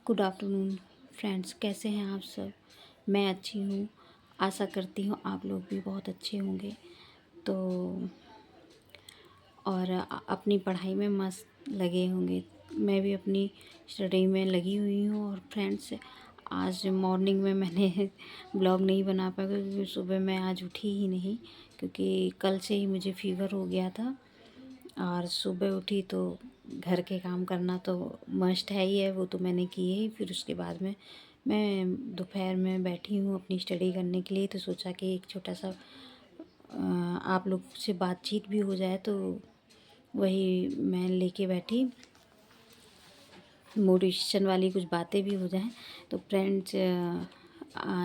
Good afternoon friends, कैसे हैं आप सब। मैं अच्छी हूँ। आशा करती हूँ आप लोग भी बहुत अच्छे होंगे। तो और अपनी पढ़ाई में मस्त लगे होंगे। मैं भी अपनी स्टडी में लगी हुई हूँ। और फ्रेंड्स, आज मॉर्निंग में मैंने ब्लॉग नहीं बना पाया क्योंकि सुबह मैं आज उठी ही नहीं, क्योंकि कल से ही मुझे फीवर हो गया था। और सुबह उठी तो घर के काम करना तो मस्ट है ही है, वो तो मैंने किए ही। फिर उसके बाद में मैं दोपहर में बैठी हूँ अपनी स्टडी करने के लिए। तो सोचा कि एक छोटा सा आप लोग से बातचीत भी हो जाए, तो वही मैं लेके बैठी, मोटिवेशन वाली कुछ बातें भी हो जाएं। तो फ्रेंड्स,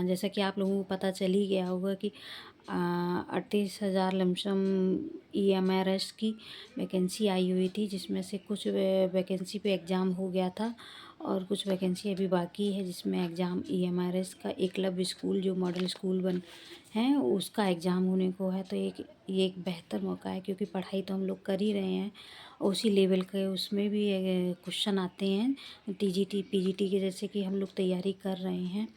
जैसा कि आप लोगों को पता चल ही गया होगा कि 38,000 लमसम EMRS की वैकेंसी आई हुई थी, जिसमें से कुछ वैकेंसी पे एग्ज़ाम हो गया था और कुछ वैकेंसी अभी बाकी है, जिसमें एग्ज़ाम EMRS का एकलव्य स्कूल जो मॉडल स्कूल बन है उसका एग्ज़ाम होने को है। तो ये एक बेहतर मौका है, क्योंकि पढ़ाई तो हम लोग कर ही रहे हैं उसी लेवल के, उसमें भी क्वेश्चन आते हैं TGT PGT के, जैसे कि हम लोग तैयारी कर रहे हैं।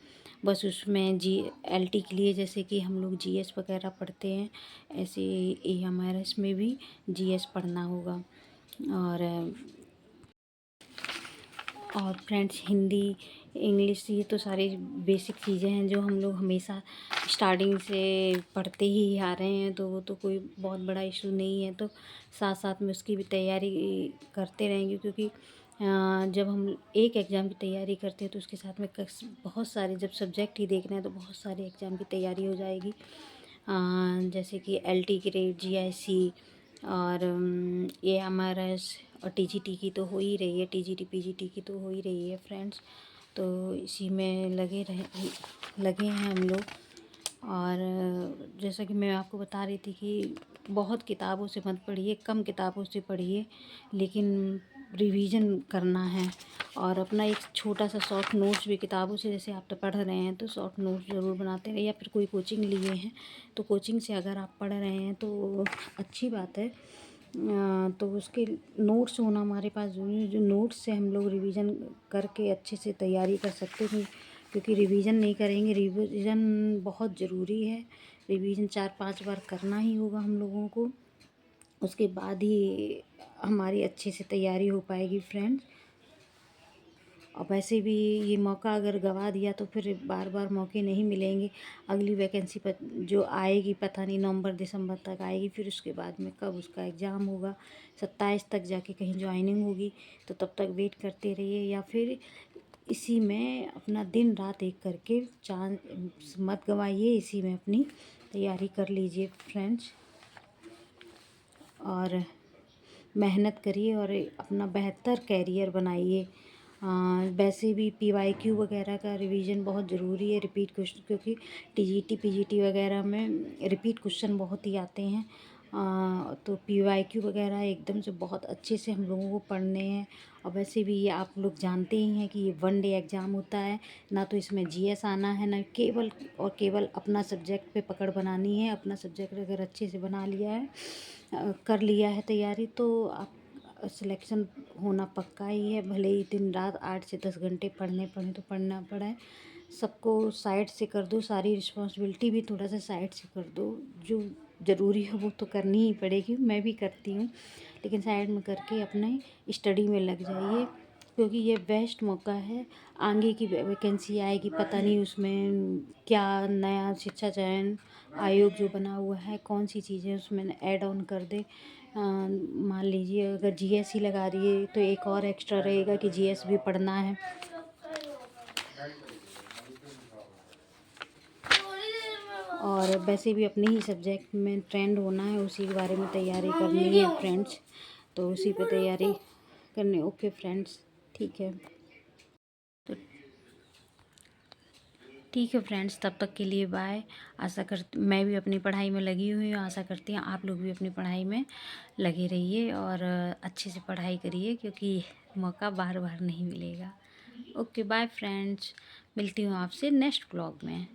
बस उसमें GLT के लिए जैसे कि हम लोग GS वगैरह पढ़ते हैं, ऐसे EMRS में भी GS पढ़ना होगा। और फ्रेंड्स, हिंदी इंग्लिश ये तो सारी बेसिक चीज़ें हैं जो हम लोग हमेशा स्टार्टिंग से पढ़ते ही आ रहे हैं, तो वो तो कोई बहुत बड़ा इशू नहीं है। तो साथ साथ में उसकी भी तैयारी करते रहेंगे, क्योंकि जब हम एक एग्ज़ाम की तैयारी करते हैं तो उसके साथ में बहुत सारे, जब सब्जेक्ट ही देखना है तो बहुत सारे एग्ज़ाम की तैयारी हो जाएगी। जैसे कि LT ग्रेड, GIC और AMRS और TGT की तो हो ही रही है, TGT PGT की तो हो ही रही है फ्रेंड्स। तो इसी में लगे हैं हम लोग। और जैसा कि मैं आपको बता रही थी कि बहुत किताबों से मत पढ़िए, कम किताबों से पढ़िए, लेकिन रिवीजन करना है। और अपना एक छोटा सा शॉर्ट नोट्स भी किताबों से, जैसे आप तो पढ़ रहे हैं तो शॉर्ट नोट्स ज़रूर बनाते रहिए, या फिर कोई कोचिंग लिए हैं तो कोचिंग से अगर आप पढ़ रहे हैं तो अच्छी बात है। तो उसके नोट्स होना हमारे पास ज़रूरी है, जो नोट्स से हम लोग रिवीजन करके अच्छे से तैयारी कर सकते हैं। क्योंकि रिवीजन नहीं करेंगे, रिवीजन बहुत ज़रूरी है। रिवीजन 4-5 बार करना ही होगा हम लोगों को, उसके बाद ही हमारी अच्छे से तैयारी हो पाएगी फ्रेंड्स। और वैसे भी ये मौका अगर गंवा दिया तो फिर बार बार मौके नहीं मिलेंगे। अगली वैकेंसी पर जो आएगी पता नहीं नवंबर दिसंबर तक आएगी, फिर उसके बाद में कब उसका एग्ज़ाम होगा, 27 तक जाके कहीं ज्वाइनिंग होगी। तो तब तक वेट करते रहिए, या फिर इसी में अपना दिन रात एक करके चांस मत गंवाइए, इसी में अपनी तैयारी कर लीजिए फ्रेंड्स। और मेहनत करिए और अपना बेहतर कैरियर बनाइए। वैसे भी PYQ वगैरह का रिवीजन बहुत ज़रूरी है, रिपीट क्वेश्चन, क्योंकि TGT PGT वगैरह में रिपीट क्वेश्चन बहुत ही आते हैं। तो PYQ वगैरह एकदम से बहुत अच्छे से हम लोगों को पढ़ने हैं। और वैसे भी ये आप लोग जानते ही हैं कि ये 1 डे एग्ज़ाम होता है ना, तो इसमें GS आना है ना, केवल और केवल अपना सब्जेक्ट पे पकड़ बनानी है। अपना सब्जेक्ट अगर अच्छे से बना लिया है, कर लिया है तैयारी, तो आप सिलेक्शन होना पक्का ही है। भले ही दिन रात 8 से 10 घंटे पढ़ने पड़े तो पढ़ना पड़े, सबको साइड से कर दो, सारी रिस्पॉन्सिबिलिटी भी थोड़ा सा साइड से कर दो। जो ज़रूरी है वो तो करनी ही पड़ेगी, मैं भी करती हूँ, लेकिन साइड में करके अपने स्टडी में लग जाइए, क्योंकि ये बेस्ट मौका है। आगे की वैकेंसी आएगी, पता नहीं उसमें क्या नया शिक्षा चयन आयोग जो बना हुआ है, कौन सी चीज़ें उसमें ऐड ऑन कर दे। मान लीजिए अगर GS ही लगा दिए तो एक और एक्स्ट्रा रहेगा कि GS भी पढ़ना है। और वैसे भी अपने ही सब्जेक्ट में ट्रेंड होना है, उसी के बारे में तैयारी करनी है फ्रेंड्स। तो उसी पे तैयारी करनी। ओके फ्रेंड्स, ठीक है। तो ठीक है फ्रेंड्स, तब तक के लिए बाय। मैं भी अपनी पढ़ाई में लगी हुई हूँ, आशा करती हूँ आप लोग भी अपनी पढ़ाई में लगे रहिए और अच्छे से पढ़ाई करिए, क्योंकि मौका बार बार नहीं मिलेगा। ओके बाय फ्रेंड्स, मिलती हूँ आपसे नेक्स्ट ब्लॉग में।